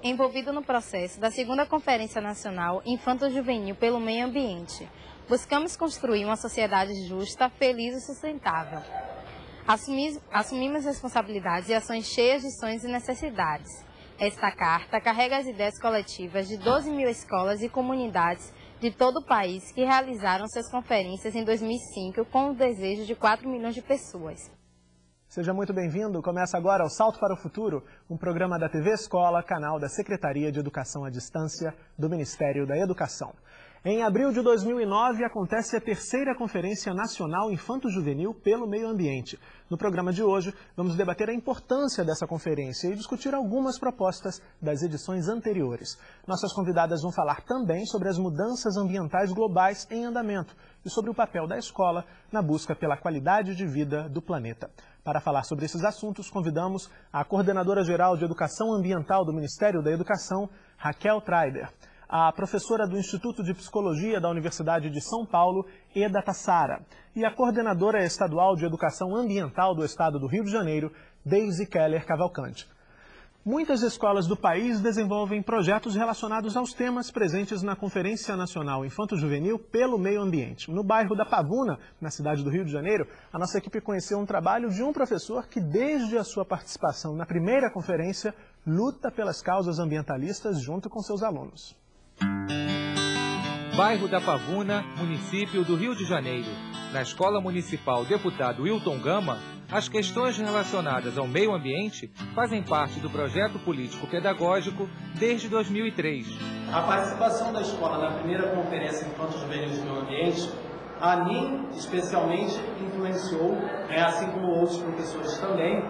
envolvido no processo da segunda Conferência Nacional Infanto-Juvenil pelo Meio Ambiente. Buscamos construir uma sociedade justa, feliz e sustentável. Assumimos responsabilidades e ações cheias de sonhos e necessidades. Esta carta carrega as ideias coletivas de 12 mil escolas e comunidades de todo o país que realizaram suas conferências em 2005 com o desejo de 4 milhões de pessoas. Seja muito bem-vindo. Começa agora o Salto para o Futuro, um programa da TV Escola, canal da Secretaria de Educação à Distância do Ministério da Educação. Em abril de 2009, acontece a terceira Conferência Nacional Infanto-Juvenil pelo Meio Ambiente. No programa de hoje, vamos debater a importância dessa conferência e discutir algumas propostas das edições anteriores. Nossas convidadas vão falar também sobre as mudanças ambientais globais em andamento e sobre o papel da escola na busca pela qualidade de vida do planeta. Para falar sobre esses assuntos, convidamos a Coordenadora-Geral de Educação Ambiental do Ministério da Educação, Raquel Treider, a professora do Instituto de Psicologia da Universidade de São Paulo, Eda Tassara, e a coordenadora estadual de Educação Ambiental do Estado do Rio de Janeiro, Daisy Keller Cavalcante. Muitas escolas do país desenvolvem projetos relacionados aos temas presentes na Conferência Nacional Infanto-Juvenil pelo Meio Ambiente. No bairro da Pavuna, na cidade do Rio de Janeiro, a nossa equipe conheceu um trabalho de um professor que, desde a sua participação na primeira conferência, luta pelas causas ambientalistas junto com seus alunos. Bairro da Pavuna, município do Rio de Janeiro. Na Escola Municipal Deputado Wilton Gama, as questões relacionadas ao meio ambiente fazem parte do projeto político-pedagógico desde 2003. A participação da escola na primeira Conferência Infanto-Juvenil de Meio Ambiente, a mim especialmente influenciou, assim como outros professores também,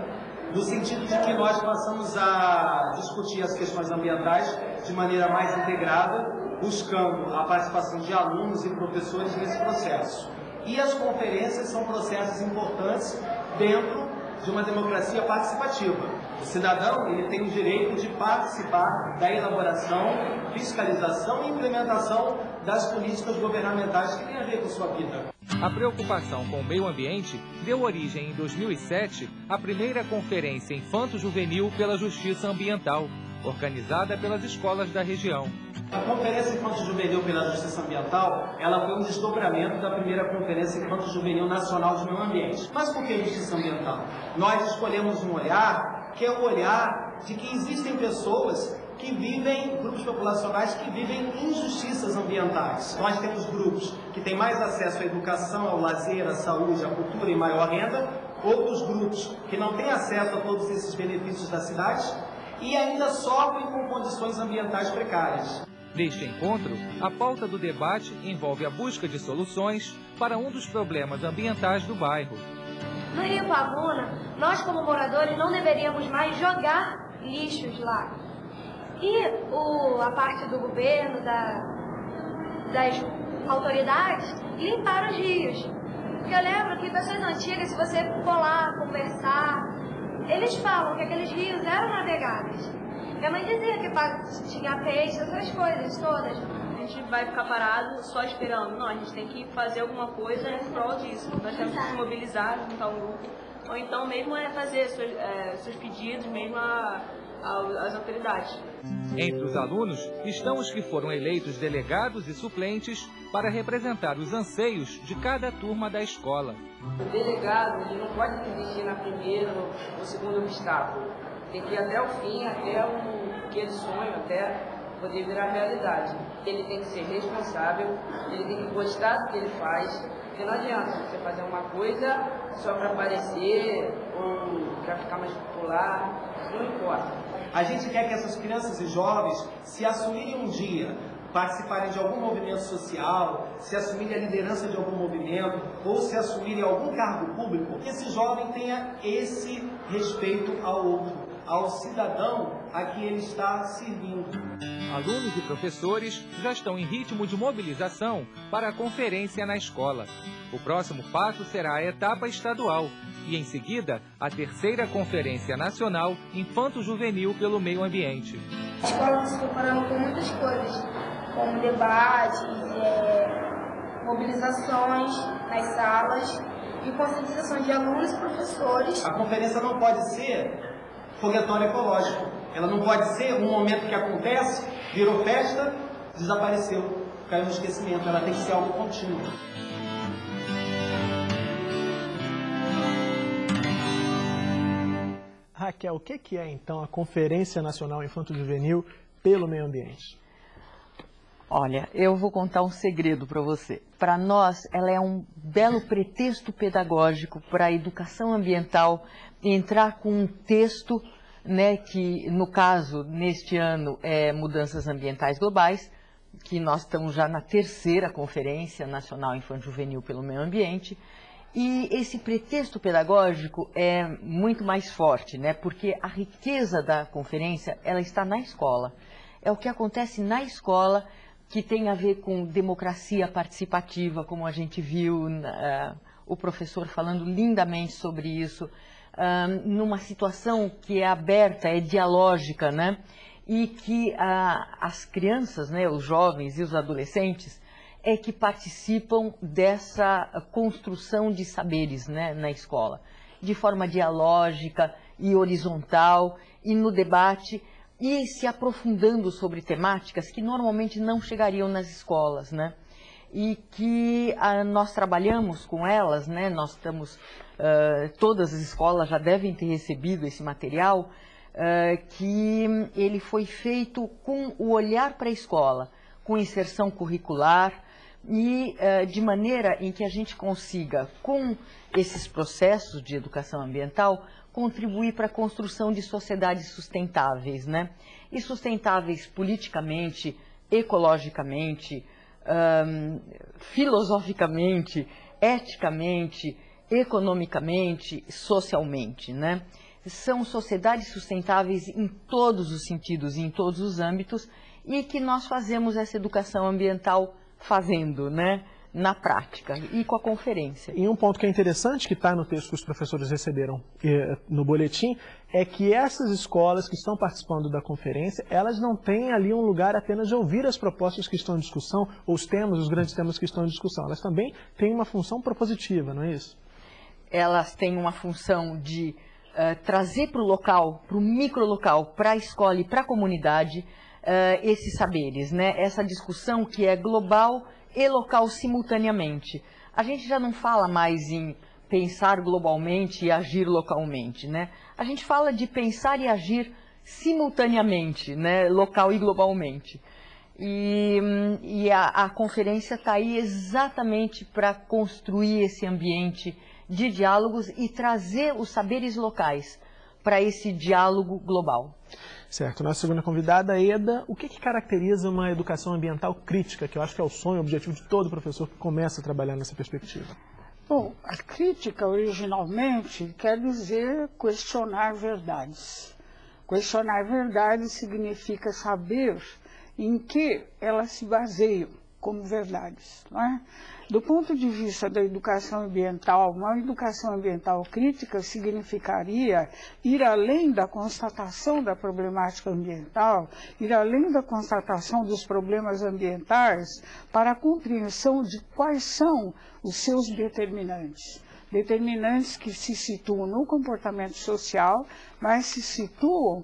no sentido de que nós passamos a discutir as questões ambientais de maneira mais integrada, buscando a participação de alunos e professores nesse processo. E as conferências são processos importantes dentro de uma democracia participativa. O cidadão ele tem o direito de participar da elaboração, fiscalização e implementação das políticas governamentais que têm a ver com a sua vida. A preocupação com o meio ambiente deu origem em 2007 à primeira Conferência Infanto-Juvenil pela Justiça Ambiental, organizada pelas escolas da região. A Conferência Infanto-Juvenil pela Justiça Ambiental, ela foi um desdobramento da primeira Conferência Infanto-Juvenil Nacional de Meio Ambiente. Mas por que Justiça Ambiental? Nós escolhemos um olhar que é o olhar de que existem pessoas que vivem, grupos populacionais que vivem injustiças ambientais. Nós temos grupos que têm mais acesso à educação, ao lazer, à saúde, à cultura e maior renda, outros grupos que não têm acesso a todos esses benefícios da cidade e ainda sofrem com condições ambientais precárias. Neste encontro, a pauta do debate envolve a busca de soluções para um dos problemas ambientais do bairro. No Rio Pavuna, nós como moradores não deveríamos mais jogar lixos lá. E a parte do governo, das autoridades, limpar os rios. Porque eu lembro que pessoas antigas, se você for lá conversar, eles falam que aqueles rios eram navegáveis. Minha mãe dizia que tinha peixe, essas coisas todas. A gente vai ficar parado só esperando. Não, a gente tem que fazer alguma coisa em prol disso. Nós temos que se mobilizar, juntar um grupo. Ou então mesmo fazer seus pedidos mesmo às autoridades. Entre os alunos estão os que foram eleitos delegados e suplentes para representar os anseios de cada turma da escola. O delegado ele não pode desistir na primeira ou segundo obstáculo. Tem que ir até o fim, até o que ele sonha, até poder virar realidade. Ele tem que ser responsável, ele tem que gostar do que ele faz, porque não adianta você fazer uma coisa só para aparecer ou para ficar mais popular, não importa. A gente quer que essas crianças e jovens se assumirem um dia, participarem de algum movimento social, se assumirem a liderança de algum movimento ou se assumirem algum cargo público, que esse jovem tenha esse respeito ao outro, ao cidadão a que ele está servindo. Alunos e professores já estão em ritmo de mobilização para a conferência na escola. O próximo passo será a etapa estadual e, em seguida, a terceira Conferência Nacional Infanto-Juvenil pelo Meio Ambiente. A escola se preparando com muitas coisas, como debates, mobilizações nas salas e conscientização de alunos e professores. A conferência não pode ser foguetório ecológico. Ela não pode ser um momento que acontece, virou festa, desapareceu, caiu no esquecimento. Ela tem que ser algo contínuo. Raquel, o que é então a Conferência Nacional Infanto-Juvenil pelo Meio Ambiente? Olha, eu vou contar um segredo para você. Para nós, ela é um belo pretexto pedagógico para a educação ambiental entrar com um texto, né, que, no caso, neste ano, é Mudanças Ambientais Globais, que nós estamos já na 3ª Conferência Nacional Infanto-Juvenil pelo Meio Ambiente. E esse pretexto pedagógico é muito mais forte, né, porque a riqueza da conferência, ela está na escola. É o que acontece na escola, que tem a ver com democracia participativa, como a gente viu o professor falando lindamente sobre isso, numa situação que é aberta, é dialógica, né? E que as crianças, né, os jovens e os adolescentes, é que participam dessa construção de saberes, né, na escola, de forma dialógica e horizontal, e no debate, e se aprofundando sobre temáticas que normalmente não chegariam nas escolas, né? E que nós trabalhamos com elas, né? Nós estamos, todas as escolas já devem ter recebido esse material, que ele foi feito com o olhar para a escola, com inserção curricular e de maneira em que a gente consiga, com esses processos de educação ambiental, contribuir para a construção de sociedades sustentáveis, né? E sustentáveis politicamente, ecologicamente, filosoficamente, eticamente, economicamente, socialmente, né? São sociedades sustentáveis em todos os sentidos e em todos os âmbitos, e que nós fazemos essa educação ambiental fazendo, né? Na prática e com a conferência. E um ponto que é interessante, que está no texto que os professores receberam no boletim, é que essas escolas que estão participando da conferência, elas não têm ali um lugar apenas de ouvir as propostas que estão em discussão, ou os temas, os grandes temas que estão em discussão. Elas também têm uma função propositiva, não é isso? Elas têm uma função de trazer para o local, para o microlocal, para a escola e para a comunidade, esses saberes, né? Essa discussão que é global e local simultaneamente. A gente já não fala mais em pensar globalmente e agir localmente, né? A gente fala de pensar e agir simultaneamente, né? Local e globalmente. E a conferência está aí exatamente para construir esse ambiente de diálogos e trazer os saberes locais para esse diálogo global. Certo. Nossa segunda convidada, Eda, o que caracteriza uma educação ambiental crítica, que eu acho que é o sonho, o objetivo de todo professor que começa a trabalhar nessa perspectiva? Bom, a crítica originalmente quer dizer questionar verdades. Questionar verdades significa saber em que elas se baseiam como verdades, não é? Do ponto de vista da educação ambiental, uma educação ambiental crítica significaria ir além da constatação da problemática ambiental, ir além da constatação dos problemas ambientais para a compreensão de quais são os seus determinantes. Determinantes que se situam no comportamento social, mas se situam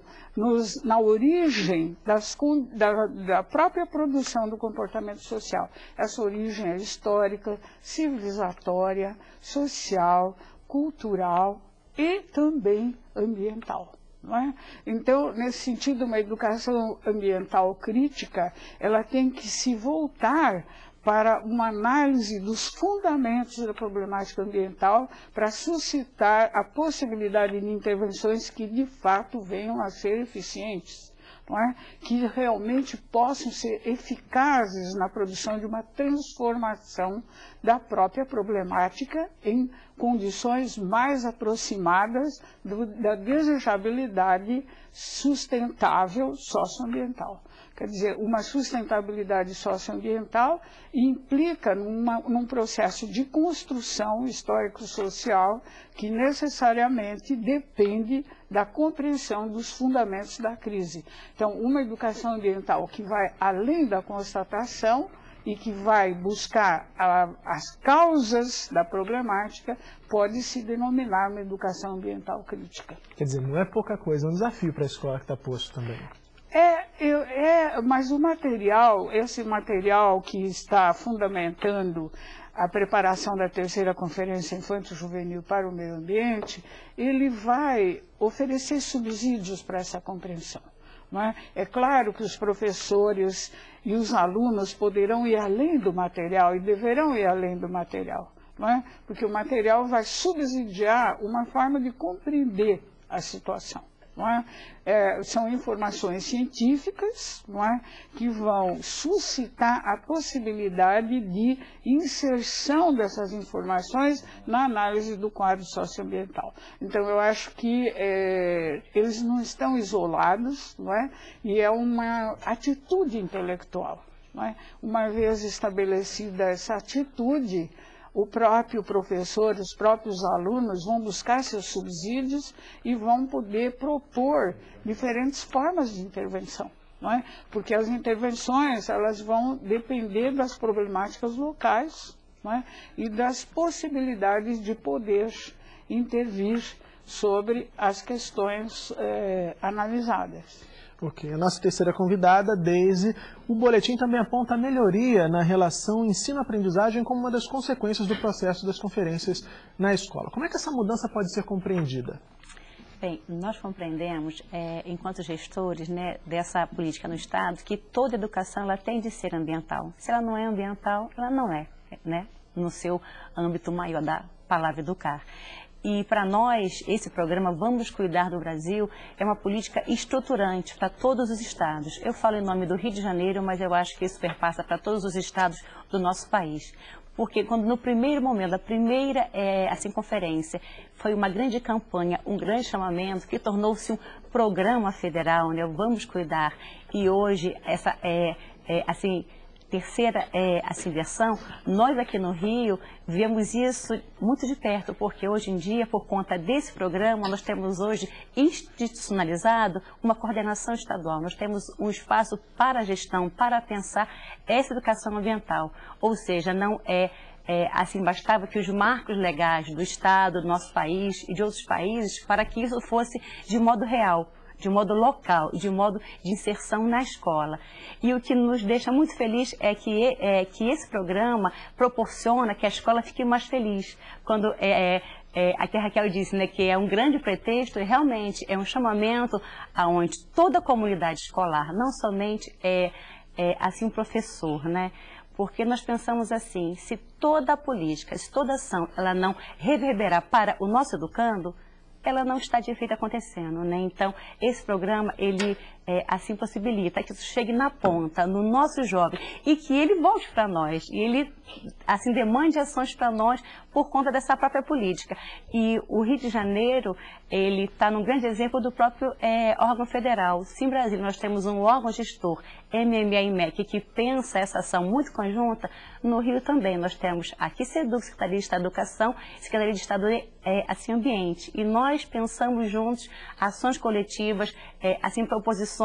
na origem da própria produção do comportamento social. Essa origem é histórica, civilizatória, social, cultural e também ambiental. Não é? Então, nesse sentido, uma educação ambiental crítica, ela tem que se voltar para uma análise dos fundamentos da problemática ambiental, para suscitar a possibilidade de intervenções que, de fato, venham a ser eficientes, não é? Que realmente possam ser eficazes na produção de uma transformação da própria problemática em condições mais aproximadas da desejabilidade sustentável socioambiental. Quer dizer, uma sustentabilidade socioambiental implica num processo de construção histórico-social que necessariamente depende da compreensão dos fundamentos da crise. Então, uma educação ambiental que vai além da constatação e que vai buscar as causas da problemática, pode se denominar uma educação ambiental crítica. Quer dizer, não é pouca coisa, é um desafio para a escola que está posto também. Mas o material, esse material que está fundamentando a preparação da terceira Conferência Infanto-Juvenil para o Meio Ambiente, ele vai oferecer subsídios para essa compreensão. Não é? É claro que os professores e os alunos poderão ir além do material e deverão ir além do material, não é? Porque o material vai subsidiar uma forma de compreender a situação. Não é? São informações científicas, não é? Que vão suscitar a possibilidade de inserção dessas informações na análise do quadro socioambiental. Então, eu acho que eles não estão isolados, não é? E é uma atitude intelectual. Não é? Uma vez estabelecida essa atitude, o próprio professor, os próprios alunos vão buscar seus subsídios e vão poder propor diferentes formas de intervenção, não é? Porque as intervenções, elas vão depender das problemáticas locais, não é? E das possibilidades de poder intervir sobre as questões analisadas. Ok. A nossa terceira convidada, Deise, o boletim também aponta a melhoria na relação ensino-aprendizagem como uma das consequências do processo das conferências na escola. Como é que essa mudança pode ser compreendida? Bem, nós compreendemos, enquanto gestores, né, dessa política no Estado, que toda educação ela tem de ser ambiental. Se ela não é ambiental, ela não é, né, no seu âmbito maior da palavra educar. E para nós, esse programa Vamos Cuidar do Brasil é uma política estruturante para todos os estados. Eu falo em nome do Rio de Janeiro, mas eu acho que isso perpassa para todos os estados do nosso país. Porque quando no primeiro momento, a primeira conferência, foi uma grande campanha, um grande chamamento, que tornou-se um programa federal, né, Vamos Cuidar. E hoje, essa terceira versão, nós aqui no Rio vemos isso muito de perto, porque hoje em dia, por conta desse programa, nós temos hoje institucionalizado uma coordenação estadual. Nós temos um espaço para a gestão, para pensar essa educação ambiental. Ou seja, não bastava que os marcos legais do Estado, do nosso país e de outros países, para que isso fosse de modo real, de modo local, de modo de inserção na escola. E o que nos deixa muito feliz é que esse programa proporciona que a escola fique mais feliz. Quando aqui a Raquel disse, né, que é um grande pretexto, e realmente é um chamamento aonde toda a comunidade escolar, não somente um professor, né? Porque nós pensamos assim, se toda a política, se toda a ação, ela não reverberar para o nosso educando, ela não está de efeito acontecendo, né? Então, esse programa, ele possibilita que isso chegue na ponta, no nosso jovem, e que ele volte para nós, e ele, demande ações para nós por conta dessa própria política. E o Rio de Janeiro, ele está num grande exemplo do próprio órgão federal. Sim, Brasil, nós temos um órgão gestor, MMA e MEC, que pensa essa ação muito conjunta. No Rio também, nós temos aqui SEDUC, Secretaria de Estado de Educação, Secretaria de Estado de Ambiente, e nós pensamos juntos ações coletivas, proposições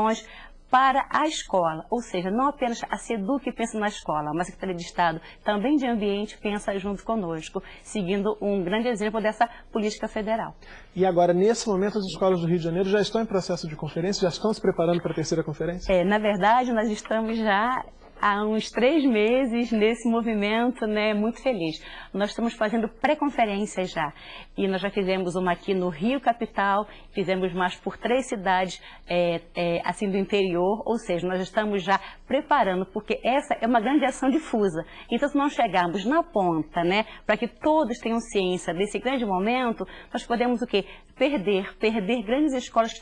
para a escola, ou seja, não apenas a SEDUC pensa na escola, mas a Secretaria de Estado também de Ambiente pensa junto conosco, seguindo um grande exemplo dessa política federal. E agora, nesse momento, as escolas do Rio de Janeiro já estão em processo de conferência, já estão se preparando para a terceira conferência? Na verdade, nós estamos já há uns 3 meses nesse movimento, né, muito feliz. Nós estamos fazendo pré-conferências já, e nós já fizemos uma aqui no Rio Capital, fizemos mais por 3 cidades do interior, ou seja, nós estamos já preparando, porque essa é uma grande ação difusa. Então, se não chegarmos na ponta, né, para que todos tenham ciência desse grande momento, nós podemos o quê? Perder grandes escolas que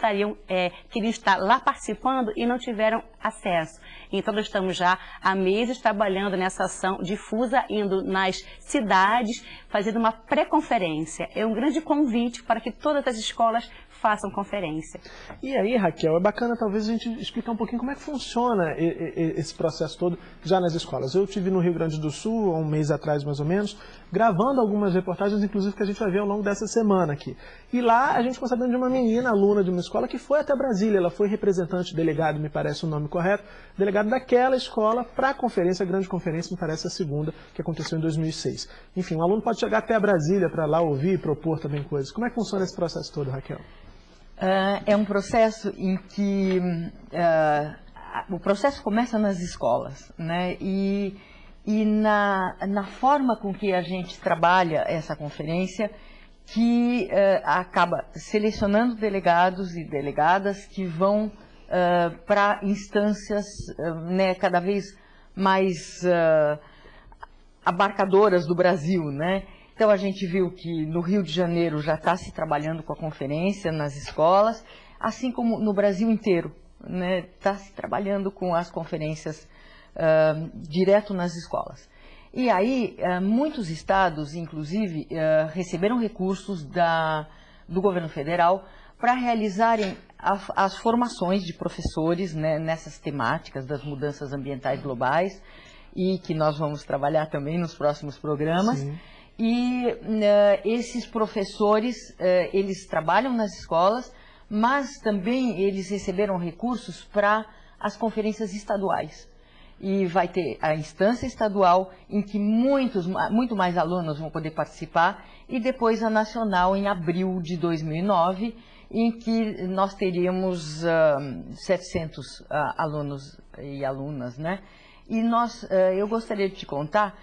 queriam estar lá participando e não tiveram acesso. Então, nós estamos já há meses trabalhando nessa ação difusa, indo nas cidades, fazendo uma pré-conferência. É um grande convite para que todas as escolas façam conferência. E aí, Raquel, é bacana talvez a gente explicar um pouquinho como é que funciona esse processo todo já nas escolas. Eu estive no Rio Grande do Sul, há um mês atrás mais ou menos, gravando algumas reportagens, inclusive, que a gente vai ver ao longo dessa semana aqui. E lá a gente ficou sabendo de uma menina, aluna de uma escola, que foi até Brasília. Ela foi representante, delegado, me parece o nome correto, delegado daquela escola para a conferência, a grande conferência, me parece a segunda, que aconteceu em 2006. Enfim, um aluno pode chegar até Brasília para lá ouvir e propor também coisas. Como é que funciona esse processo todo, Raquel? É um processo em que o processo começa nas escolas, né? E na forma com que a gente trabalha essa conferência, que acaba selecionando delegados e delegadas que vão para instâncias né, cada vez mais abarcadoras do Brasil, né? Então a gente viu que no Rio de Janeiro já está se trabalhando com a conferência nas escolas, assim como no Brasil inteiro, né? Está se trabalhando com as conferências direto nas escolas. E aí muitos estados, inclusive, receberam recursos do governo federal para realizarem as formações de professores, né, nessas temáticas das mudanças ambientais globais, e que nós vamos trabalhar também nos próximos programas. Sim. E esses professores, eles trabalham nas escolas, mas também eles receberam recursos para as conferências estaduais. E vai ter a instância estadual, em que muito mais alunos vão poder participar, e depois a nacional, em abril de 2009, em que nós teríamos 700 alunos e alunas, né? E eu gostaria de te contar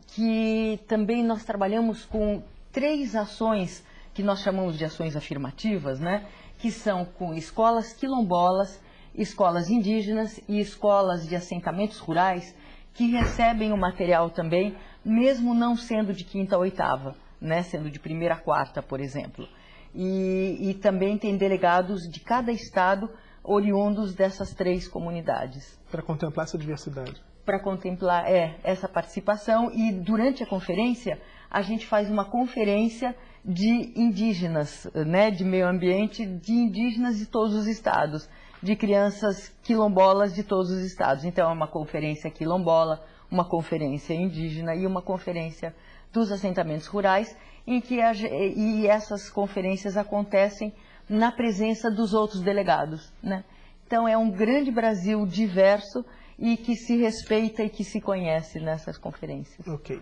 que também nós trabalhamos com 3 ações que nós chamamos de ações afirmativas, né? Que são com escolas quilombolas, escolas indígenas e escolas de assentamentos rurais, que recebem o material também, mesmo não sendo de 5ª a 8ª, né? Sendo de 1ª a 4ª, por exemplo. E também tem delegados de cada estado oriundos dessas 3 comunidades. Para contemplar essa diversidade. Para contemplar essa participação, e durante a conferência a gente faz uma conferência de indígenas, né, de meio ambiente, de indígenas de todos os estados, de crianças quilombolas de todos os estados. Então é uma conferência quilombola, uma conferência indígena e uma conferência dos assentamentos rurais, em que e essas conferências acontecem na presença dos outros delegados, né? Então é um grande Brasil diverso e que se respeita e que se conhece nessas conferências. Ok.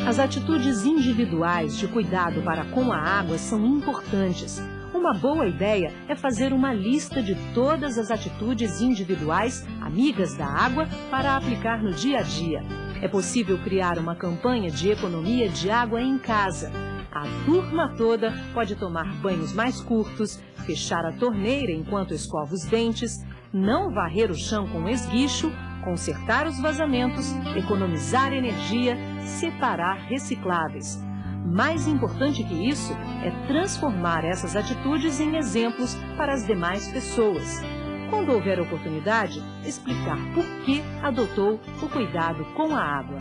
As atitudes individuais de cuidado para com a água são importantes. Uma boa ideia é fazer uma lista de todas as atitudes individuais amigas da água para aplicar no dia a dia. É possível criar uma campanha de economia de água em casa. A turma toda pode tomar banhos mais curtos, fechar a torneira enquanto escova os dentes, não varrer o chão com esguicho, consertar os vazamentos, economizar energia, separar recicláveis. Mais importante que isso é transformar essas atitudes em exemplos para as demais pessoas. Quando houver oportunidade, explicar por que adotou o cuidado com a água.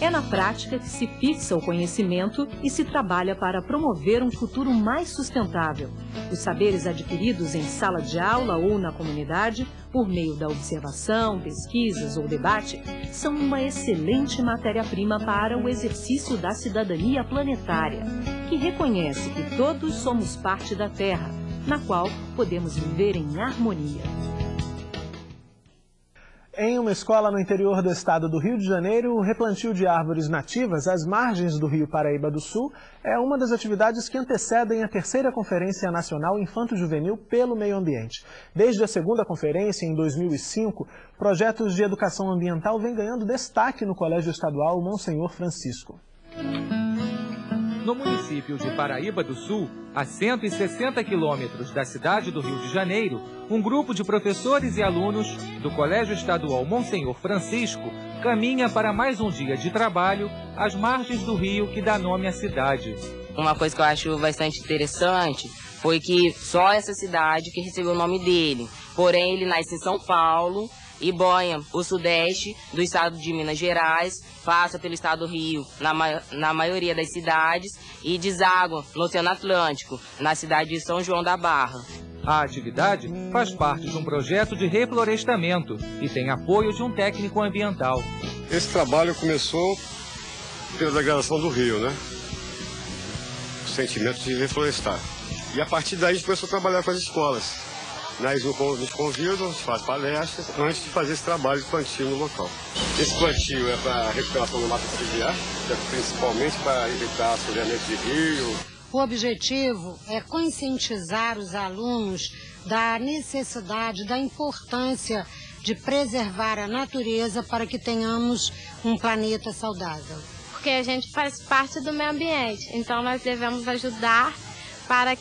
É na prática que se fixa o conhecimento e se trabalha para promover um futuro mais sustentável. Os saberes adquiridos em sala de aula ou na comunidade, por meio da observação, pesquisas ou debate, são uma excelente matéria-prima para o exercício da cidadania planetária, que reconhece que todos somos parte da Terra, na qual podemos viver em harmonia. Em uma escola no interior do estado do Rio de Janeiro, o replantio de árvores nativas às margens do Rio Paraíba do Sul é uma das atividades que antecedem a 3ª Conferência Nacional Infanto-Juvenil pelo Meio Ambiente. Desde a 2ª conferência, em 2005, projetos de educação ambiental vêm ganhando destaque no Colégio Estadual Monsenhor Francisco. No município de Paraíba do Sul, a 160 quilômetros da cidade do Rio de Janeiro, um grupo de professores e alunos do Colégio Estadual Monsenhor Francisco caminha para mais um dia de trabalho às margens do rio que dá nome à cidade. Uma coisa que eu acho bastante interessante foi que só essa cidade que recebeu o nome dele. Porém, ele nasce em São Paulo banha o sudeste do estado de Minas Gerais, passa pelo estado do Rio, na maioria das cidades, e deságua no Oceano Atlântico, na cidade de São João da Barra. A atividade faz parte de um projeto de reflorestamento e tem apoio de um técnico ambiental. Esse trabalho começou pela degradação do rio, né? O sentimento de reflorestar. E a partir daí a gente começou a trabalhar com as escolas. Eles nos convidam, a gente faz palestras antes de fazer esse trabalho de plantio no local. Esse plantio é para a recuperação do mato fluvial, principalmente para evitar assoreamento de rio. O objetivo é conscientizar os alunos da necessidade, da importância de preservar a natureza para que tenhamos um planeta saudável. Porque a gente faz parte do meio ambiente, então nós devemos ajudar para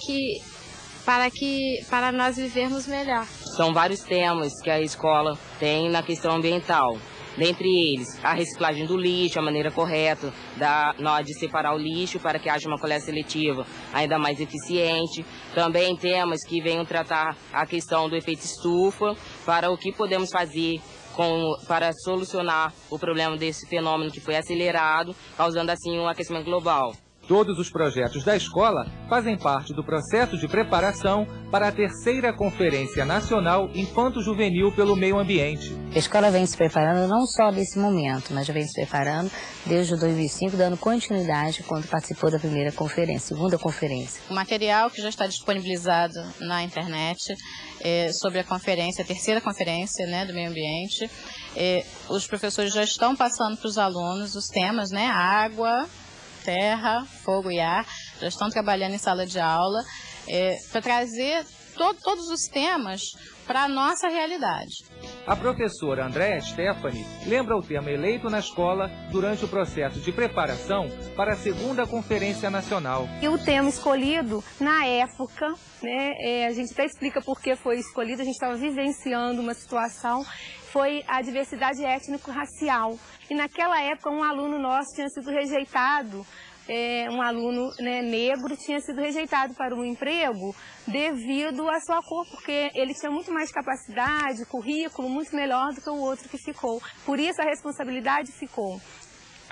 nós vivermos melhor. São vários temas que a escola tem na questão ambiental. Dentre eles, a reciclagem do lixo, a maneira correta de separar o lixo para que haja uma coleta seletiva ainda mais eficiente. Também temas que venham tratar a questão do efeito estufa, para o que podemos fazer para solucionar o problema desse fenômeno que foi acelerado, causando assim um aquecimento global. Todos os projetos da escola fazem parte do processo de preparação para a terceira Conferência Nacional Infanto-Juvenil pelo Meio Ambiente. A escola vem se preparando não só desse momento, mas já vem se preparando desde 2005, dando continuidade quando participou da primeira conferência, segunda conferência. O material que já está disponibilizado na internet sobre a conferência, a terceira conferência, né, do meio ambiente. Os professores já estão passando para os alunos os temas, né, água, terra, fogo e ar, já estão trabalhando em sala de aula para trazer todos os temas para a nossa realidade. A professora Andréa Stephanie lembra o tema eleito na escola durante o processo de preparação para a segunda Conferência Nacional. E o tema escolhido, na época, né, a gente até explica por que foi escolhido, a gente estava vivenciando uma situação, foi a diversidade étnico-racial. E naquela época um aluno nosso tinha sido rejeitado, um aluno, né, negro tinha sido rejeitado para um emprego devido à sua cor, porque ele tinha muito mais capacidade, currículo muito melhor do que o outro que ficou. Por isso a responsabilidade ficou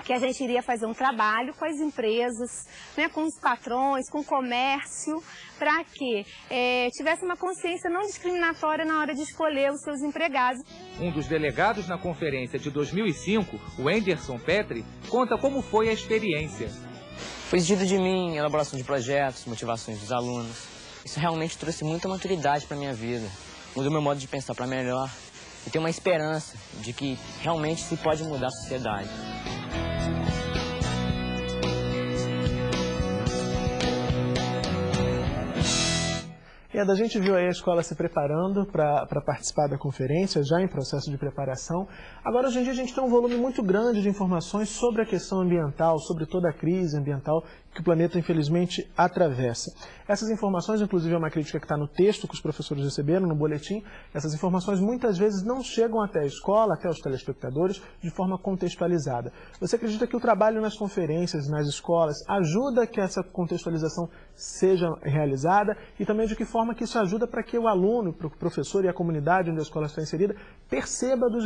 que a gente iria fazer um trabalho com as empresas, né, com os patrões, com o comércio, para que tivesse uma consciência não discriminatória na hora de escolher os seus empregados. Um dos delegados na conferência de 2005, o Anderson Petri, conta como foi a experiência. Foi exigido de mim elaboração de projetos, motivações dos alunos. Isso realmente trouxe muita maturidade para a minha vida. Mudou meu modo de pensar para melhor e tenho uma esperança de que realmente se pode mudar a sociedade. A gente viu aí a escola se preparando para participar da conferência, já em processo de preparação. Agora, hoje em dia, a gente tem um volume muito grande de informações sobre a questão ambiental, sobre toda a crise ambiental que o planeta, infelizmente, atravessa. Essas informações, inclusive, é uma crítica que está no texto que os professores receberam, no boletim. Essas informações, muitas vezes, não chegam até a escola, até os telespectadores, de forma contextualizada. Você acredita que o trabalho nas conferências, nas escolas, ajuda que essa contextualização seja realizada? E também de que forma que isso ajuda para que o aluno, para o professor e a comunidade onde a escola está inserida, perceba os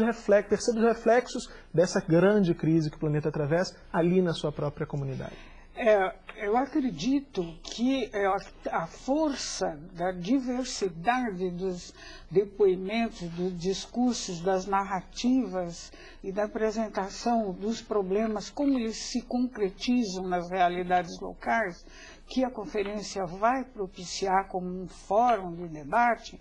reflexos dessa grande crise que o planeta atravessa ali na sua própria comunidade? Eu acredito que a força da diversidade dos depoimentos, dos discursos, das narrativas e da apresentação dos problemas, como eles se concretizam nas realidades locais, que a conferência vai propiciar como um fórum de debate,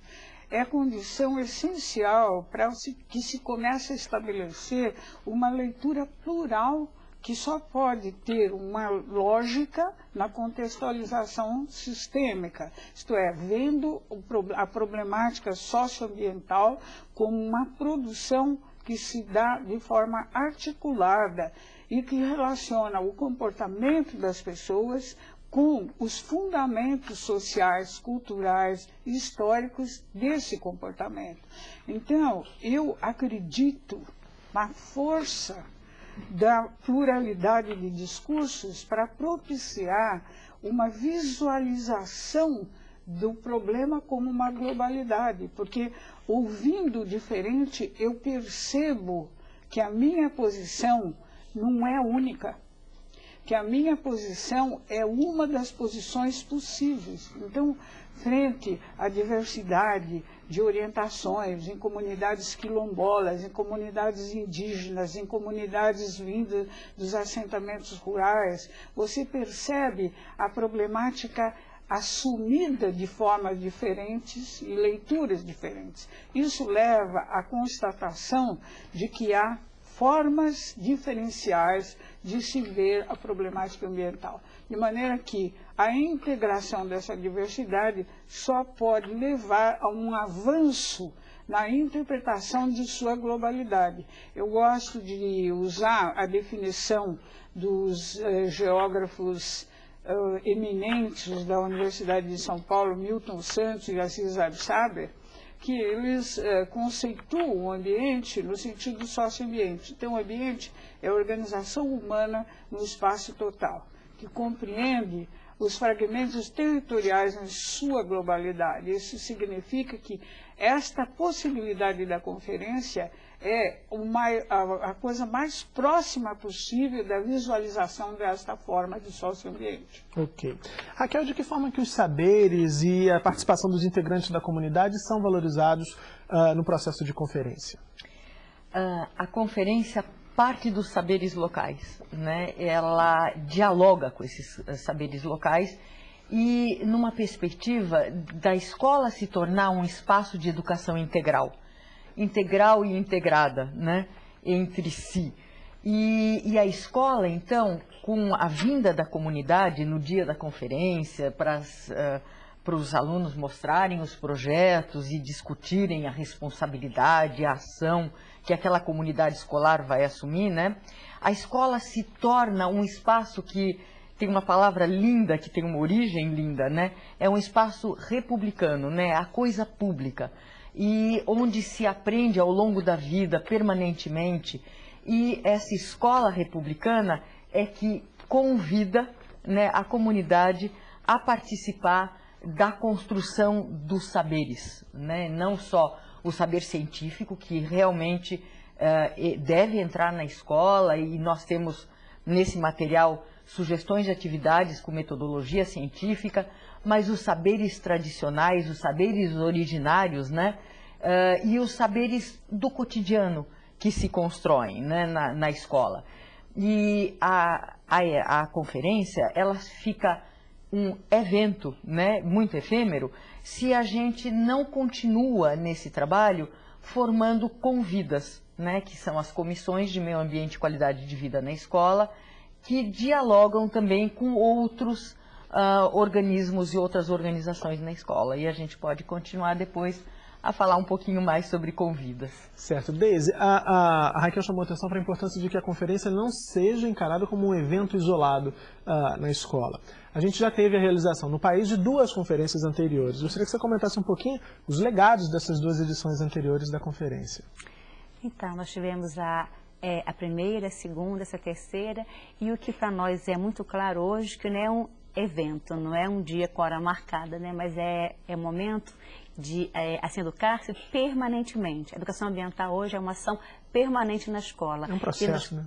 é condição essencial para que se comece a estabelecer uma leitura plural que só pode ter uma lógica na contextualização sistêmica, isto é, vendo a problemática socioambiental como uma produção que se dá de forma articulada e que relaciona o comportamento das pessoas com os fundamentos sociais, culturais e históricos desse comportamento. Então, eu acredito na força da pluralidade de discursos para propiciar uma visualização do problema como uma globalidade, porque ouvindo o diferente eu percebo que a minha posição não é única, que a minha posição é uma das posições possíveis. Então, frente à diversidade de orientações em comunidades quilombolas, em comunidades indígenas, em comunidades vindas dos assentamentos rurais, você percebe a problemática assumida de formas diferentes e leituras diferentes. Isso leva à constatação de que há formas diferenciais de se ver a problemática ambiental. De maneira que a integração dessa diversidade só pode levar a um avanço na interpretação de sua globalidade. Eu gosto de usar a definição dos geógrafos eminentes da Universidade de São Paulo, Milton Santos e Assis Absaber, que eles conceituam o ambiente no sentido socioambiente. Então, o ambiente é a organização humana no espaço total, que compreende os fragmentos territoriais em sua globalidade. Isso significa que esta possibilidade da conferência é a coisa mais próxima possível da visualização desta forma de socioambiente. Ok. Raquel, de que forma que os saberes e a participação dos integrantes da comunidade são valorizados no processo de conferência? A conferência parte dos saberes locais, né? Ela dialoga com esses saberes locais e numa perspectiva da escola se tornar um espaço de educação integral e integrada, né, entre si. E a escola, então, com a vinda da comunidade no dia da conferência, para os alunos mostrarem os projetos e discutirem a responsabilidade, a ação que aquela comunidade escolar vai assumir, né, a escola se torna um espaço que tem uma palavra linda, que tem uma origem linda, né, é um espaço republicano, né, a coisa pública, e onde se aprende ao longo da vida, permanentemente, e essa escola republicana é que convida, né, a comunidade a participar da construção dos saberes, né, não só o saber científico, que realmente deve entrar na escola, e nós temos nesse material sugestões de atividades com metodologia científica, mas os saberes tradicionais, os saberes originários, né, e os saberes do cotidiano que se constroem, né, na escola. E a conferência, ela fica um evento, né, muito efêmero, se a gente não continua nesse trabalho formando convidas, né, que são as comissões de meio ambiente e qualidade de vida na escola, que dialogam também com outros organismos e outras organizações na escola. E a gente pode continuar depois a falar um pouquinho mais sobre convidas. Certo. Deise, a Raquel chamou atenção para a importância de que a conferência não seja encarada como um evento isolado na escola. A gente já teve a realização no país de 2 conferências anteriores. Eu gostaria que você comentasse um pouquinho os legados dessas 2 edições anteriores da conferência. Então, nós tivemos a primeira, a segunda, essa terceira, e o que para nós é muito claro hoje, que não é um evento, não é um dia com hora marcada, né? Mas é momento de assim, educar-se permanentemente. A educação ambiental hoje é uma ação permanente na escola. É um processo, né?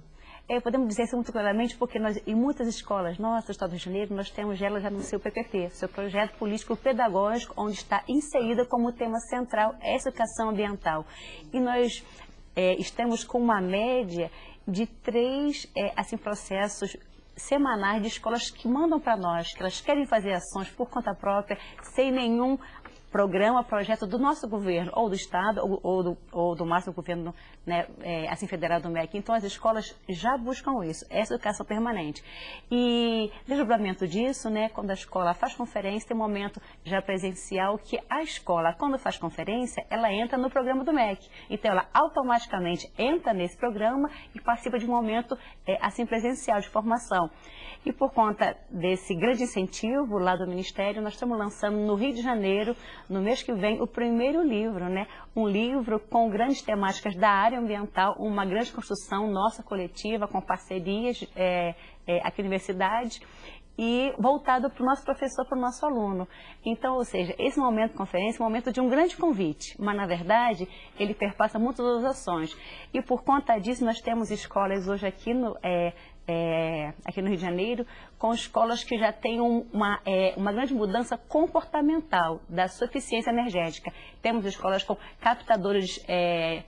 Podemos dizer isso muito claramente porque nós, em muitas escolas nossas, do Estado do Rio de Janeiro, nós temos ela já no seu PPP, seu projeto político pedagógico, onde está inserida como tema central essa educação ambiental. E nós estamos com uma média de 3 assim, processos semanais de escolas que mandam para nós, que elas querem fazer ações por conta própria, sem nenhum programa, projeto do nosso governo, ou do Estado, ou do máximo governo, né, assim, federal do MEC. Então, as escolas já buscam isso, essa educação permanente. E, desdobramento disso, né, quando a escola faz conferência, tem um momento já presencial que a escola, quando faz conferência, ela entra no programa do MEC. Então, ela automaticamente entra nesse programa e participa de um momento, assim, presencial, de formação. E por conta desse grande incentivo lá do Ministério, nós estamos lançando no Rio de Janeiro, no mês que vem, o primeiro livro, né? Um livro com grandes temáticas da área ambiental, uma grande construção nossa coletiva, com parcerias aqui na universidade. e voltado para o nosso professor, para o nosso aluno. Então, ou seja, esse momento de conferência é um momento de um grande convite, mas na verdade ele perpassa muitas outras ações. E por conta disso nós temos escolas hoje aqui aqui no Rio de Janeiro, com escolas que já têm uma grande mudança comportamental da sua eficiência energética. Temos escolas com captadores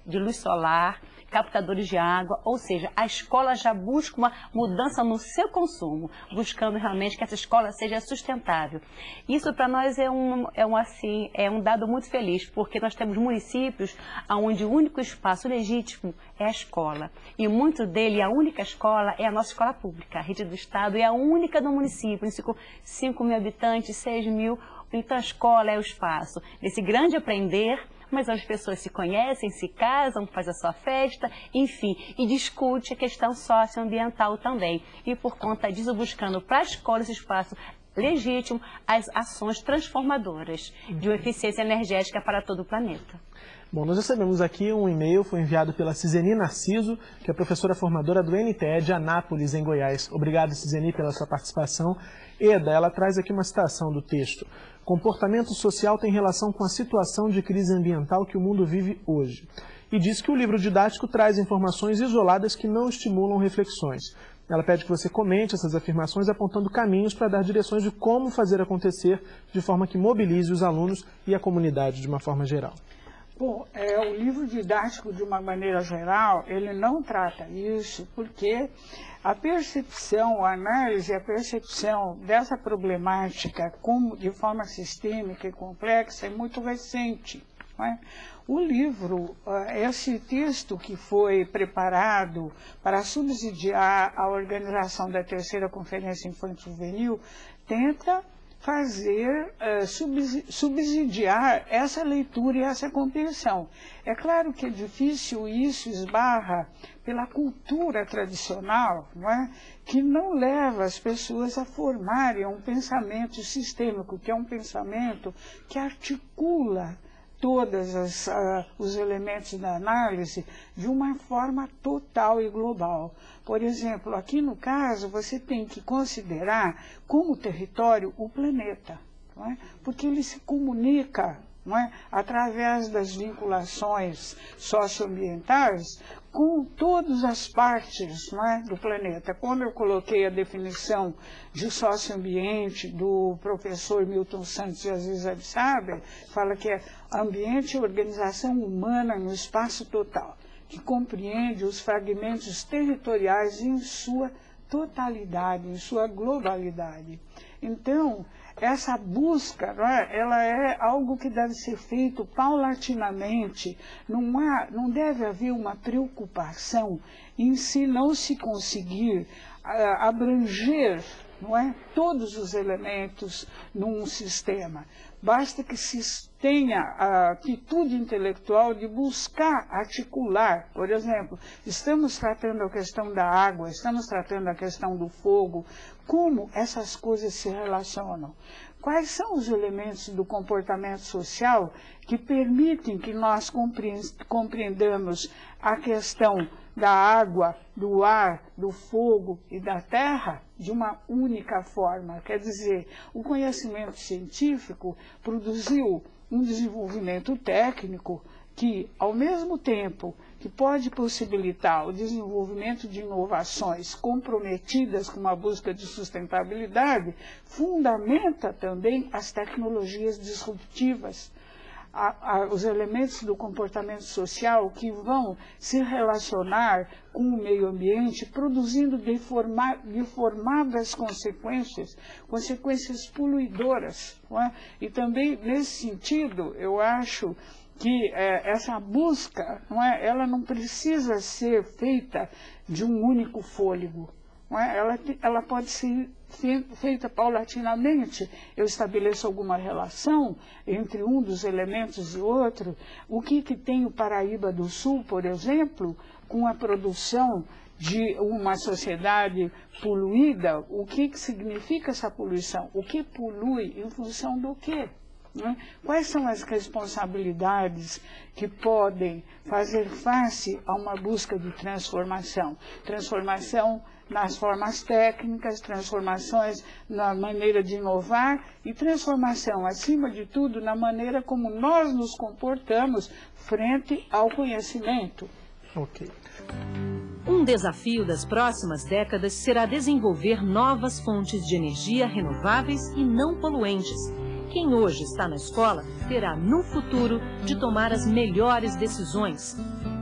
de luz solar, captadores de água, ou seja, a escola já busca uma mudança no seu consumo, buscando realmente que essa escola seja sustentável. Isso para nós é um dado muito feliz, porque nós temos municípios onde o único espaço legítimo é a escola. E muito dele, a única escola é a nossa escola pública. A rede do Estado é a única do município, 5 mil habitantes, 6 mil. Então a escola é o espaço desse grande aprender, mas as pessoas se conhecem, se casam, fazem a sua festa, enfim, e discute a questão socioambiental também. E por conta disso, buscando para a escola esse espaço legítimo, as ações transformadoras de uma eficiência energética para todo o planeta. Bom, nós recebemos aqui um e-mail, foi enviado pela Ciseni Narciso, que é professora formadora do NTE de Anápolis, em Goiás. Obrigado, Ciseni, pela sua participação. Eda, ela traz aqui uma citação do texto. Comportamento social tem relação com a situação de crise ambiental que o mundo vive hoje. E diz que o livro didático traz informações isoladas que não estimulam reflexões. Ela pede que você comente essas afirmações apontando caminhos para dar direções de como fazer acontecer de forma que mobilize os alunos e a comunidade de uma forma geral. Bom, o livro didático, de uma maneira geral, ele não trata isso, porque a percepção, a análise, a percepção dessa problemática de forma sistêmica e complexa é muito recente. Não é? O livro, esse texto que foi preparado para subsidiar a organização da terceira Conferência Infanto-Juvenil, tenta fazer, subsidiar essa leitura e essa compreensão. É claro que é difícil, isso esbarra pela cultura tradicional, não é? Que não leva as pessoas a formarem um pensamento sistêmico, que é um pensamento que articula todos os elementos da análise de uma forma total e global. Por exemplo, aqui no caso, você tem que considerar como território o planeta, não é? Porque ele se comunica, não é? Através das vinculações socioambientais com todas as partes, não é? Do planeta. Quando eu coloquei a definição de socioambiente do professor Milton Santos e Aziz Absaber, fala que é ambiente e organização humana no espaço total, que compreende os fragmentos territoriais em sua totalidade, em sua globalidade. Então, essa busca, ela é algo que deve ser feito paulatinamente. Não deve haver uma preocupação em se não se conseguir abranger, não é, todos os elementos num sistema. Basta que se tenha a atitude intelectual de buscar articular. Por exemplo, estamos tratando a questão da água, estamos tratando a questão do fogo. Como essas coisas se relacionam? Quais são os elementos do comportamento social que permitem que nós compreendamos a questão da água, do ar, do fogo e da terra de uma única forma? Quer dizer, o conhecimento científico produziu um desenvolvimento técnico que, ao mesmo tempo que pode possibilitar o desenvolvimento de inovações comprometidas com uma busca de sustentabilidade, fundamenta também as tecnologias disruptivas, os elementos do comportamento social que vão se relacionar com o meio ambiente, produzindo deformadas consequências poluidoras. Não é? E também, nesse sentido, eu acho que essa busca, não é, ela não precisa ser feita de um único fôlego. Não é? Ela pode ser feita paulatinamente. Eu estabeleço alguma relação entre um dos elementos e outro. O que tem o Paraíba do Sul, por exemplo, com a produção de uma sociedade poluída? O que significa essa poluição? O que polui em função do quê? Quais são as responsabilidades que podem fazer face a uma busca de transformação? Transformação nas formas técnicas, transformações na maneira de inovar e transformação, acima de tudo, na maneira como nós nos comportamos frente ao conhecimento. Ok. Um desafio das próximas décadas será desenvolver novas fontes de energia renováveis e não poluentes. Quem hoje está na escola terá, no futuro, de tomar as melhores decisões,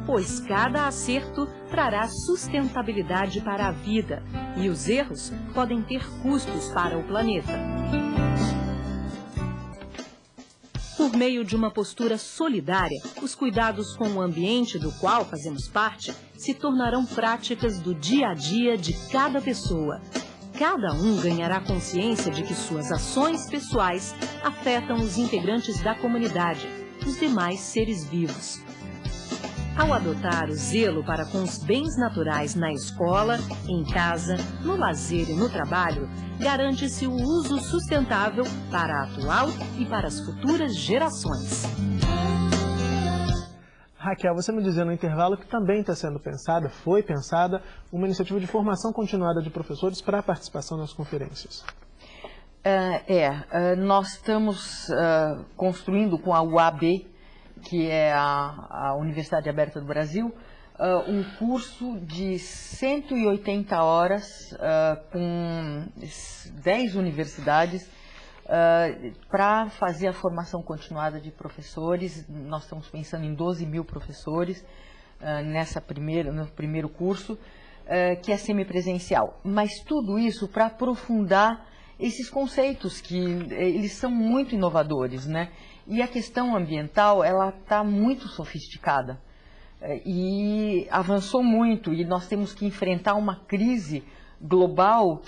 pois cada acerto trará sustentabilidade para a vida e os erros podem ter custos para o planeta. Por meio de uma postura solidária, os cuidados com o ambiente do qual fazemos parte se tornarão práticas do dia a dia de cada pessoa. Cada um ganhará consciência de que suas ações pessoais afetam os integrantes da comunidade, os demais seres vivos. Ao adotar o zelo para com os bens naturais na escola, em casa, no lazer e no trabalho, garante-se o uso sustentável para a atual e para as futuras gerações. Raquel, você me dizia no intervalo que também está sendo pensada, foi pensada, uma iniciativa de formação continuada de professores para a participação nas conferências. Nós estamos construindo com a UAB, que é a Universidade Aberta do Brasil, um curso de 180 horas com 10 universidades para fazer a formação continuada de professores. Nós estamos pensando em 12 mil professores no primeiro curso, que é semipresencial. Mas tudo isso para aprofundar esses conceitos que eles são muito inovadores, né? E a questão ambiental, ela está muito sofisticada e avançou muito, e nós temos que enfrentar uma crise global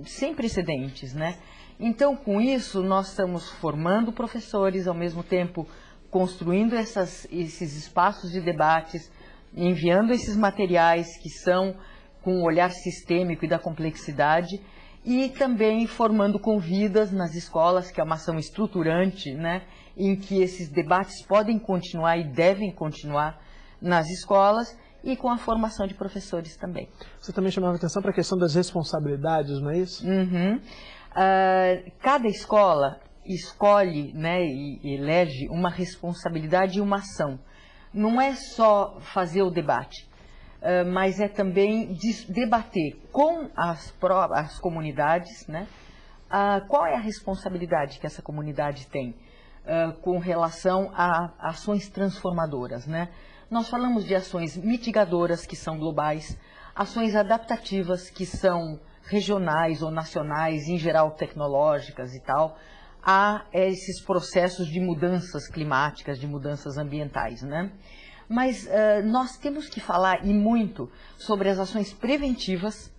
sem precedentes, né? Então, com isso, nós estamos formando professores, ao mesmo tempo construindo esses espaços de debates, enviando esses materiais que são com o olhar sistêmico e da complexidade, e também formando convidas nas escolas, que é uma ação estruturante, né, em que esses debates podem continuar e devem continuar nas escolas, e com a formação de professores também. Você também chamava atenção para a questão das responsabilidades, não é isso? Uhum. Cada escola escolhe, né, e elege uma responsabilidade e uma ação. Não é só fazer o debate, mas é também debater com as comunidades, né, qual é a responsabilidade que essa comunidade tem com relação a ações transformadoras, né? Nós falamos de ações mitigadoras, que são globais, ações adaptativas, que são regionais ou nacionais, em geral tecnológicas e tal, a esses processos de mudanças climáticas, de mudanças ambientais, né? Mas nós temos que falar, e muito, sobre as ações preventivas,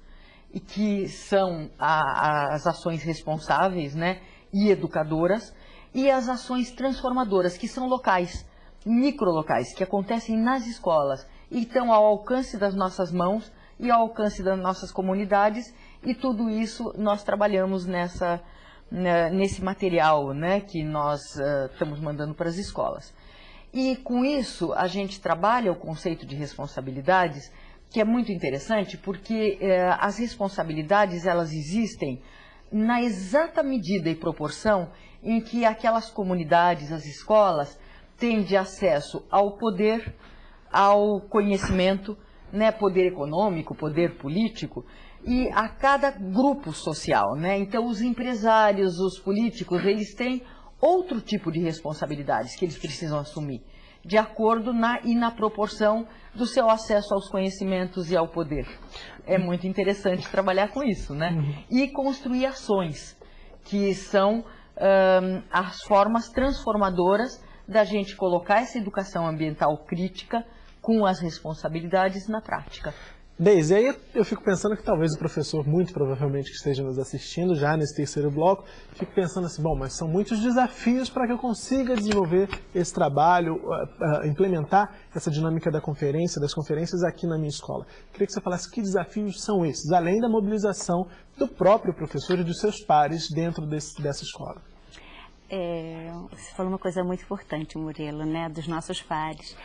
e que são as ações responsáveis, né, e educadoras, e as ações transformadoras, que são locais, microlocais, que acontecem nas escolas e estão ao alcance das nossas mãos e ao alcance das nossas comunidades, e tudo isso nós trabalhamos nesse material, né, que nós estamos mandando para as escolas. E com isso a gente trabalha o conceito de responsabilidades, que é muito interessante, porque as responsabilidades, elas existem na exata medida e proporção em que aquelas comunidades, as escolas, têm de acesso ao poder, ao conhecimento, né, poder econômico, poder político, e a cada grupo social, né? Então, os empresários, os políticos, eles têm outro tipo de responsabilidades que eles precisam assumir, de acordo na proporção do seu acesso aos conhecimentos e ao poder. É muito interessante trabalhar com isso, né? E construir ações, que são as formas transformadoras da gente colocar essa educação ambiental crítica com as responsabilidades na prática. Deise, aí eu fico pensando que talvez o professor, muito provavelmente que esteja nos assistindo já nesse terceiro bloco, fique pensando assim, bom, mas são muitos desafios para que eu consiga desenvolver esse trabalho, implementar essa dinâmica das conferências aqui na minha escola. Queria que você falasse que desafios são esses, além da mobilização do próprio professor e dos seus pares dentro dessa escola. Você falou uma coisa muito importante, Murilo, né, dos nossos pares.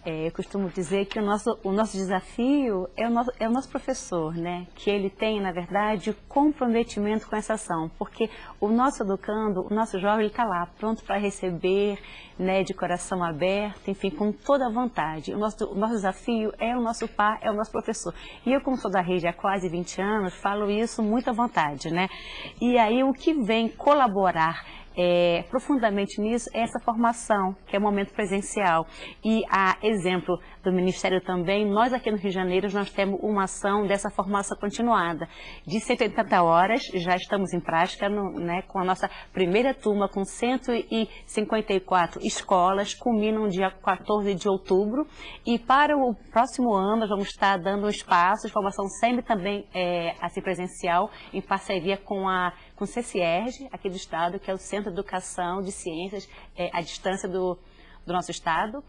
Eu costumo dizer que o nosso desafio é o nosso professor, né? Que ele tem, na verdade, comprometimento com essa ação, porque o nosso educando, o nosso jovem, ele está lá, pronto para receber, né, de coração aberto, enfim, com toda a vontade. O nosso desafio é o nosso pai, é o nosso professor. E eu, como sou da rede há quase 20 anos, falo isso muito à vontade, né? E aí o que vem colaborar profundamente nisso é essa formação, que é o momento presencial. E a exemplo do Ministério também, nós aqui no Rio de Janeiro, nós temos uma ação dessa formação continuada. De 180 horas, já estamos em prática, né, com a nossa primeira turma, com 154 escolas, culmina no dia 14 de outubro. E para o próximo ano, nós vamos estar dando um espaço de formação sempre também assim, presencial, em parceria com o CCERJ, aqui do Estado, que é o Centro de Educação de Ciências à distância do nosso Estado,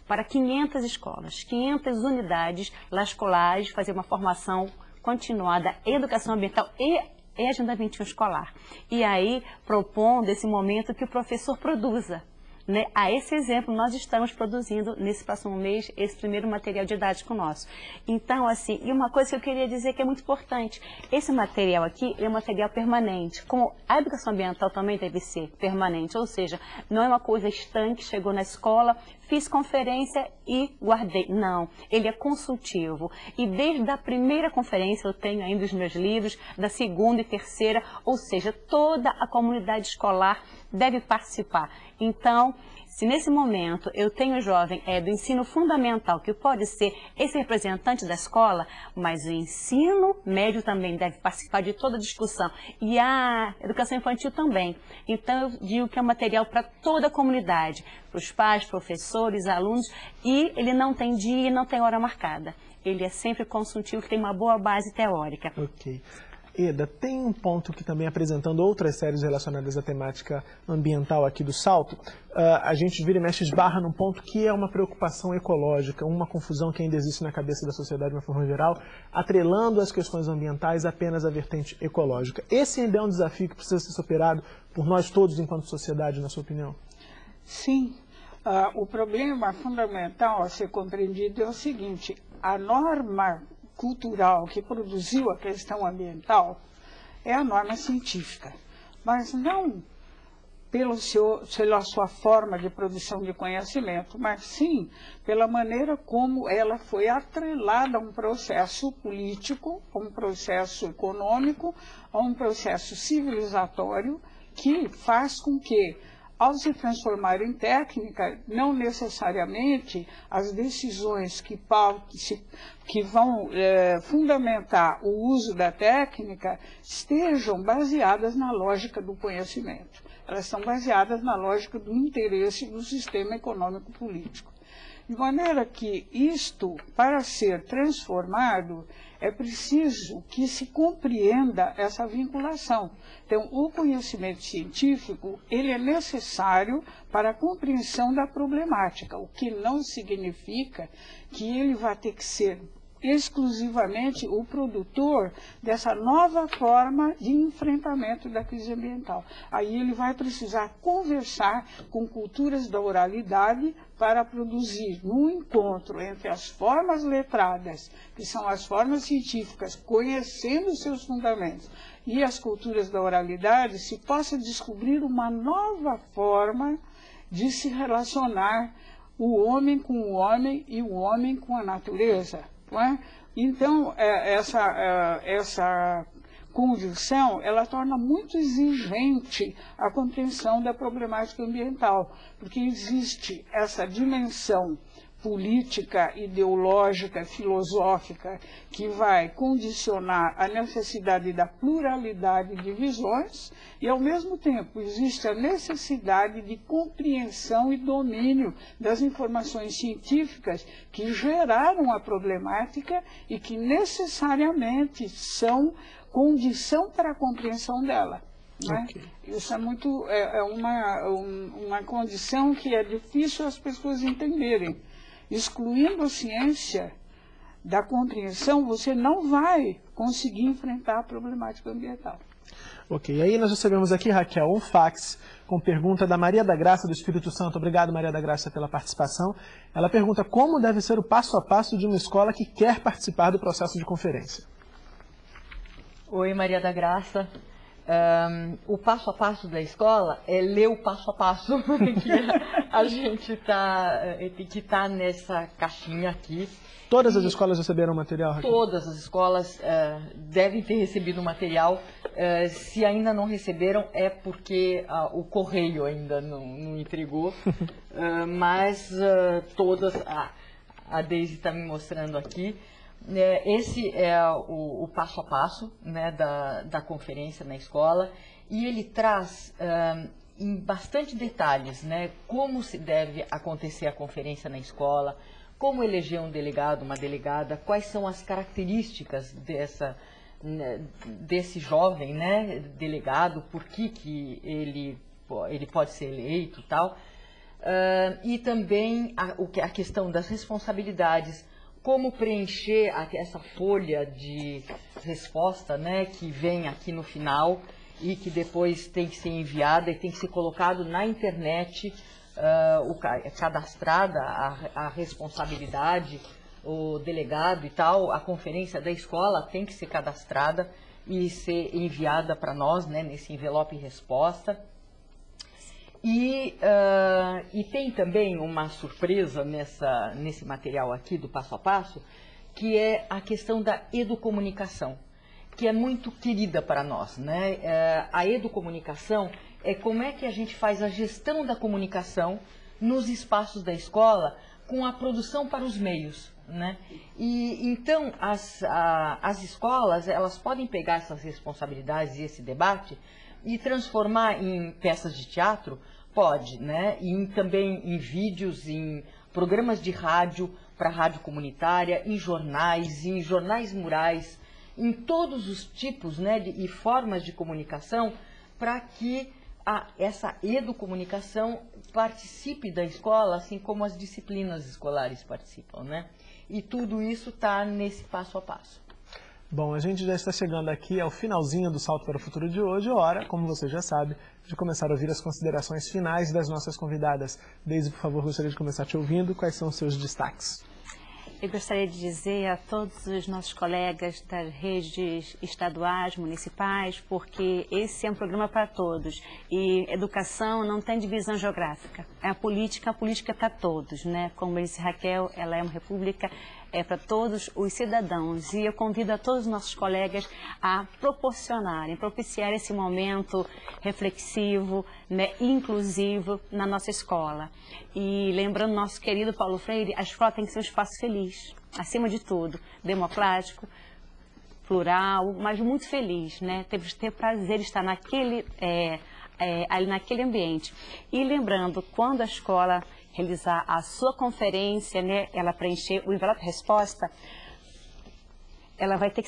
para 500 escolas, 500 unidades lá escolares, fazer uma formação continuada em educação ambiental e Agenda 21 escolar. E aí, propondo esse momento que o professor produza. Né? A esse exemplo, nós estamos produzindo, nesse próximo mês, esse primeiro material didático nosso. Então, assim, e uma coisa que eu queria dizer que é muito importante, esse material aqui é um material permanente, como a educação ambiental também deve ser permanente, ou seja, não é uma coisa estanque, chegou na escola, fiz conferência e guardei. Não, ele é consultivo. E desde a primeira conferência eu tenho ainda os meus livros, da segunda e terceira, ou seja, toda a comunidade escolar deve participar. Então, se nesse momento eu tenho jovem do ensino fundamental, que pode ser esse representante da escola, mas o ensino médio também deve participar de toda a discussão. E a educação infantil também. Então, eu digo que é um material para toda a comunidade, para os pais, professores, alunos, e ele não tem dia e não tem hora marcada. Ele é sempre consultivo, que tem uma boa base teórica. Ok. Eda, tem um ponto que também, apresentando outras séries relacionadas à temática ambiental aqui do Salto, a gente vira e mexe esbarra num ponto que é uma preocupação ecológica, uma confusão que ainda existe na cabeça da sociedade de uma forma geral, atrelando as questões ambientais apenas à vertente ecológica. Esse ainda é um desafio que precisa ser superado por nós todos enquanto sociedade, na sua opinião? Sim. O problema fundamental a ser compreendido é o seguinte: a norma cultural que produziu a questão ambiental é a norma científica, mas não pela sua forma de produção de conhecimento, mas sim pela maneira como ela foi atrelada a um processo político, a um processo econômico, a um processo civilizatório que faz com que, ao se transformar em técnica, não necessariamente as decisões que vão fundamentar o uso da técnica estejam baseadas na lógica do conhecimento. Elas são baseadas na lógica do interesse do sistema econômico-político. De maneira que isto, para ser transformado, é preciso que se compreenda essa vinculação. Então, o conhecimento científico, ele é necessário para a compreensão da problemática, o que não significa que ele vai ter que ser exclusivamente o produtor dessa nova forma de enfrentamento da crise ambiental. Aí ele vai precisar conversar com culturas da oralidade para produzir um encontro entre as formas letradas, que são as formas científicas, conhecendo seus fundamentos, e as culturas da oralidade, se possa descobrir uma nova forma de se relacionar o homem com o homem e o homem com a natureza. Não é? Então, essa conjunção, ela torna muito exigente a compreensão da problemática ambiental, porque existe essa dimensão política, ideológica, filosófica, que vai condicionar a necessidade da pluralidade de visões e, ao mesmo tempo, existe a necessidade de compreensão e domínio das informações científicas que geraram a problemática e que necessariamente são condição para a compreensão dela. Né? Okay. Isso é uma condição que é difícil as pessoas entenderem. Excluindo a ciência da compreensão, você não vai conseguir enfrentar a problemática ambiental. Ok, aí nós recebemos aqui, Raquel, um fax com pergunta da Maria da Graça do Espírito Santo. Obrigado, Maria da Graça, pela participação. Ela pergunta como deve ser o passo a passo de uma escola que quer participar do processo de conferência. Oi, Maria da Graça. O passo a passo da escola é ler o passo a passo que a gente que está nessa caixinha aqui. Todas as escolas receberam material, Raquel? Todas as escolas devem ter recebido material. Se ainda não receberam, é porque o correio ainda não entregou. Mas todas, a Deise está me mostrando aqui. Esse é o passo a passo, né, da conferência na escola, e ele traz em bastante detalhes, né, como se deve acontecer a conferência na escola, como eleger um delegado, uma delegada, quais são as características desse jovem, né, delegado, por que ele pode ser eleito e tal, e também a questão das responsabilidades, como preencher essa folha de resposta, né, que vem aqui no final e que depois tem que ser enviada e tem que ser colocado na internet, cadastrada a responsabilidade, o delegado e tal, a conferência da escola tem que ser cadastrada e ser enviada para nós, né, nesse envelope resposta. E tem também uma surpresa nesse material aqui do passo a passo, que é a questão da educomunicação, que é muito querida para nós, né? A educomunicação é como é que a gente faz a gestão da comunicação nos espaços da escola com a produção para os meios, né? E então as escolas, elas podem pegar essas responsabilidades e esse debate e transformar em peças de teatro. Pode, né? E também em vídeos, em programas de rádio, para rádio comunitária, em jornais murais, em todos os tipos, né, e formas de comunicação, para que essa educomunicação participe da escola, assim como as disciplinas escolares participam, né? E tudo isso está nesse passo a passo. Bom, a gente já está chegando aqui ao finalzinho do Salto para o Futuro de hoje, hora, como você já sabe, de começar a ouvir as considerações finais das nossas convidadas. Deise, por favor, gostaria de começar te ouvindo. Quais são os seus destaques? Eu gostaria de dizer a todos os nossos colegas das redes estaduais, municipais, porque esse é um programa para todos. E educação não tem divisão geográfica. A política é para todos, né? Como disse Raquel, ela é uma república, é para todos os cidadãos. E eu convido a todos os nossos colegas a propiciar esse momento reflexivo, né, inclusivo na nossa escola. E lembrando nosso querido Paulo Freire, a escola tem que ser um espaço feliz, acima de tudo, democrático, plural, mas muito feliz, né? Temos que ter prazer de estar ali naquele ambiente. E lembrando, quando a escola realizar a sua conferência, né, ela preencher o envelope de resposta, ela vai ter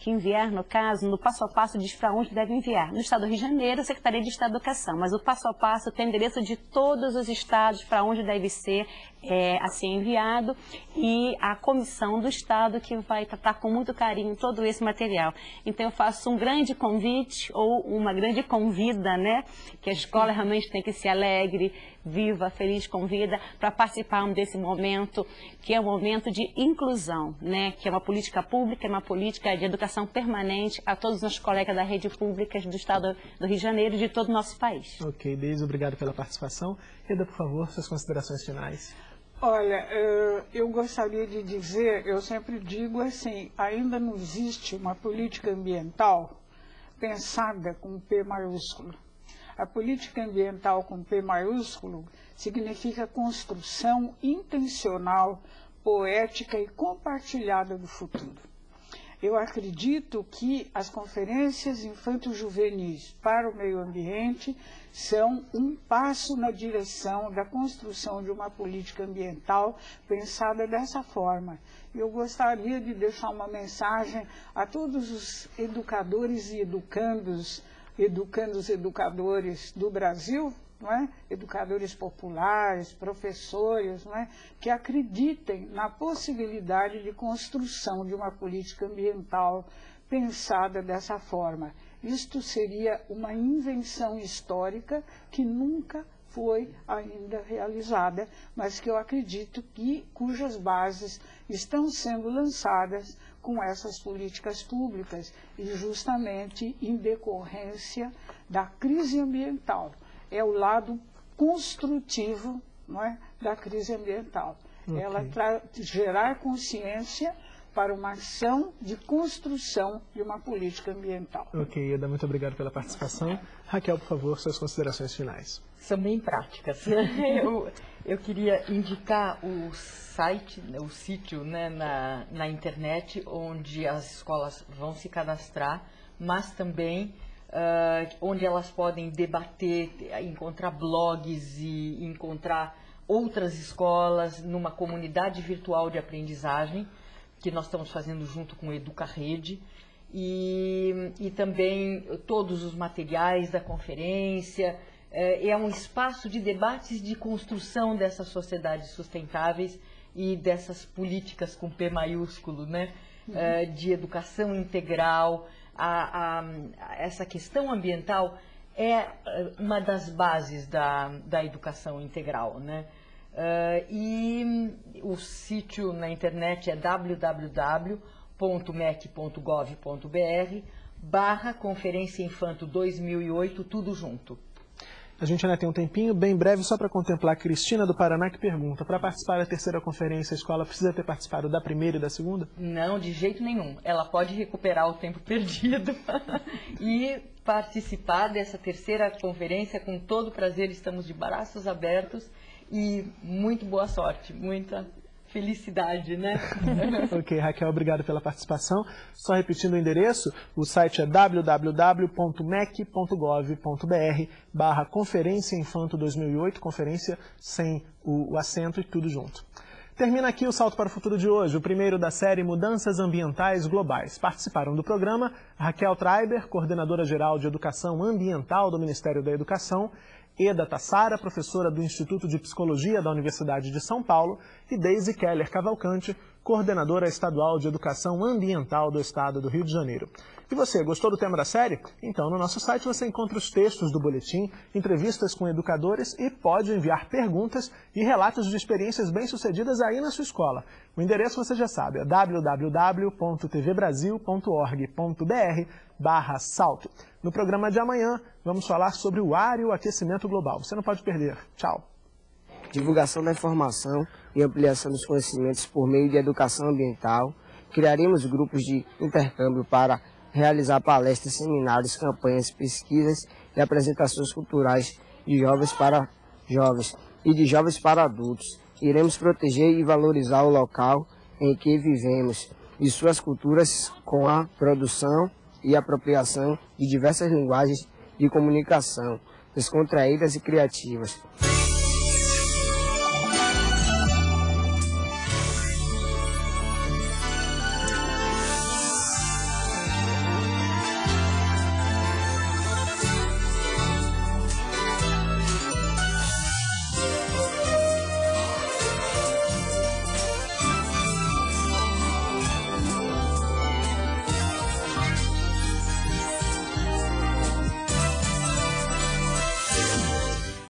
que enviar, no caso, no passo a passo diz para onde deve enviar. No estado do Rio de Janeiro, a Secretaria de Estado da Educação, mas o passo a passo tem endereço de todos os estados para onde deve ser assim enviado, e a comissão do estado que vai tratar com muito carinho todo esse material. Então eu faço um grande convite ou uma grande convida, né, que a escola realmente tem que ser alegre, viva, feliz, convida para participarmos desse momento, que é um momento de inclusão, né, que é uma política pública, é uma política de educação permanente a todos os nossos colegas da rede pública do estado do Rio de Janeiro e de todo o nosso país. Ok, Deise, obrigado pela participação. Reda, por favor, suas considerações finais. Olha, eu gostaria de dizer, eu sempre digo assim, ainda não existe uma política ambiental pensada com P maiúsculo. A política ambiental com P maiúsculo significa construção intencional, poética e compartilhada do futuro. Eu acredito que as conferências infanto-juvenis para o meio ambiente são um passo na direção da construção de uma política ambiental pensada dessa forma. Eu gostaria de deixar uma mensagem a todos os educadores e educadores do Brasil, não é? Educadores populares, professores, não é? Que acreditem na possibilidade de construção de uma política ambiental pensada dessa forma. Isto seria uma invenção histórica que nunca foi ainda realizada, mas que eu acredito cujas bases estão sendo lançadas com essas políticas públicas e justamente em decorrência da crise ambiental. É o lado construtivo, não é, da crise ambiental. Okay. Ela gerar consciência para uma ação de construção de uma política ambiental. Ok, Eda, muito obrigado pela participação. Raquel, por favor, suas considerações finais. São bem práticas. Eu queria indicar o site, o sítio, né, na internet, onde as escolas vão se cadastrar, mas também onde elas podem debater, encontrar blogs e encontrar outras escolas numa comunidade virtual de aprendizagem, que nós estamos fazendo junto com o EducaRede, e também todos os materiais da conferência. É um espaço de debates de construção dessas sociedades sustentáveis e dessas políticas com P maiúsculo, né? De educação integral. Essa questão ambiental é uma das bases da educação integral, né? E o sítio na internet é www.mec.gov.br/Conferência Infanto 2008, tudo junto. A gente ainda tem um tempinho, bem breve, só para contemplar a Cristina do Paraná, que pergunta: para participar da terceira conferência, a escola precisa ter participado da primeira e da segunda? Não, de jeito nenhum. Ela pode recuperar o tempo perdido e participar dessa terceira conferência com todo prazer. Estamos de braços abertos e muito boa sorte, muita felicidade, né? Ok, Raquel, obrigado pela participação. Só repetindo o endereço, o site é www.mec.gov.br/Conferência Infanto 2008, conferência sem o acento e tudo junto. Termina aqui o Salto para o Futuro de hoje, o primeiro da série Mudanças Ambientais Globais. Participaram do programa Raquel Treiber, coordenadora-geral de Educação Ambiental do Ministério da Educação, Eda Tassara, professora do Instituto de Psicologia da Universidade de São Paulo, e Deise Keller Cavalcante, coordenadora estadual de Educação Ambiental do Estado do Rio de Janeiro. E você, gostou do tema da série? Então, no nosso site você encontra os textos do boletim, entrevistas com educadores e pode enviar perguntas e relatos de experiências bem-sucedidas aí na sua escola. O endereço você já sabe, é www.tvbrasil.org.br/salto. No programa de amanhã, vamos falar sobre o ar e o aquecimento global. Você não pode perder. Tchau. Divulgação da informação e ampliação dos conhecimentos por meio de educação ambiental. Criaremos grupos de intercâmbio para realizar palestras, seminários, campanhas, pesquisas e apresentações culturais de jovens para jovens e de jovens para adultos. Iremos proteger e valorizar o local em que vivemos e suas culturas com a produção e apropriação de diversas linguagens de comunicação, descontraídas e criativas.